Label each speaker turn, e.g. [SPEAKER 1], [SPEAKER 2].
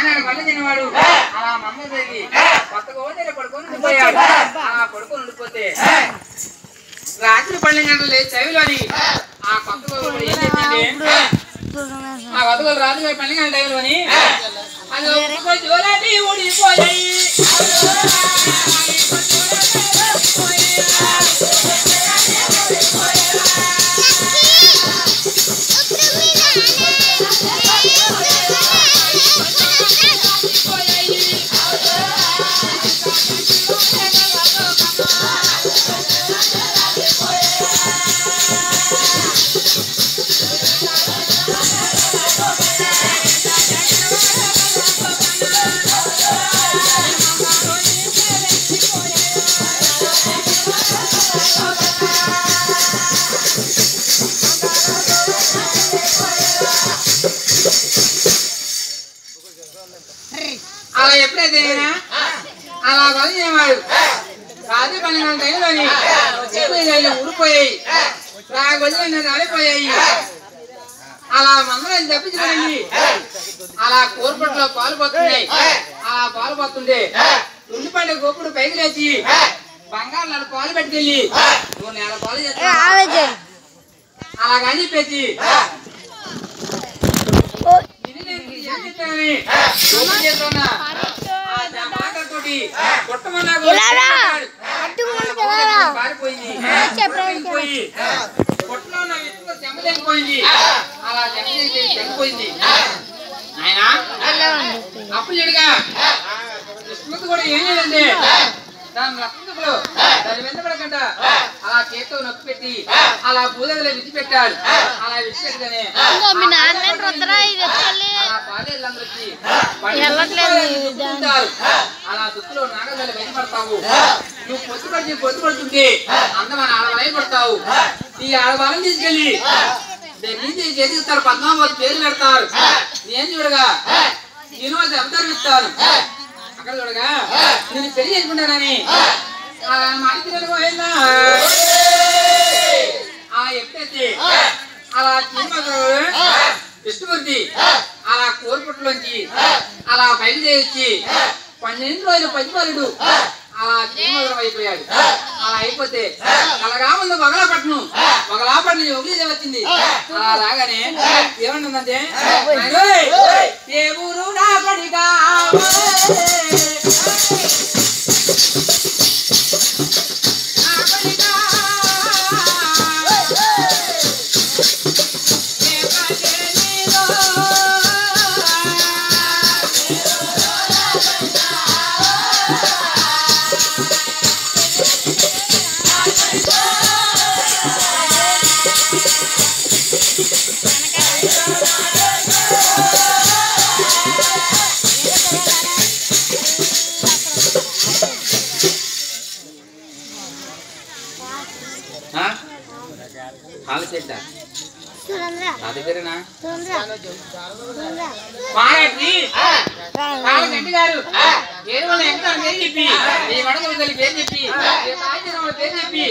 [SPEAKER 1] తినవాడు అలా మమ్మ తిరిగి కొత్తగా ఓటేలు పడుకొని ఉండిపోయాడు. అలా పడుకొని ఉండిపోతే రాత్రి 12 గంటలు చెవిలోని ఆ కొత్తగా ఏం చేసింది ఆ కొత్తగా రాత్రి 12 గంటల టైంలోని అది జోలాటి ఊడిపోయాయి. అలా ఎప్పుడైతే అలా వదిలేవాడు రాత్రి 12 గంటల టైంలోని ఊడిపోయాయి వదిలిన రాలిపోయాయి. అలా మందరం తప్పించుకోండి అలా కోరుపట్లో పాలు పోతున్నాయి. అలా పాలు పోతుంటే తుండిపండి గోపుడు పైకి లేచి బంగారు నెల పాలు పెట్టుకెళ్ళి నువ్వు నెల పాలు చేస్తా అలాగని చెప్పేసి పోయింది అలా చనిపోయింది. ఆయన అప్పుడు చెడుగా విష్ణుమూర్తి కూడా ఏం లేదండి దాని రక్తంలో దాని వెంటబడకుండా అలా చేతితో నొక్కి పెట్టి అలా భూదగలో విడిచిపెట్టాడు. అలా విడిచిపెట్టగానే అలా దుక్కులో నాగదలు బయటపడతావు. నువ్వు పొద్దుపడుతుంటే అందమైన ఆడవాళ్ళై పడతావు. ఈ ఆడవాళ్ళని తీసుకెళ్ళి చేతిస్తారు 14 పేరు పెడతారు. నేను చూడగా యూనివర్సిటీ అవతారం ఇస్తాను. అక్కడ చూడగా నేను పెళ్లి చేసుకుంటానని మాట్లాడుతున్నా అలా ఎప్పుడైతే అలా విష్ణుమూర్తి అలా కోరుపుట్లోంచి అలా బయలుదేరి 12 రోజులు పసిపాలుడు అలా చీమగరం అయిపోయాడు. అలా అయిపోతే అలాగా ముందు వగలాపట్నం యోగి వచ్చింది. అలా రాగానే ఏమంటుందంటే ఏ ఊరు నా పడిగా చెప్పి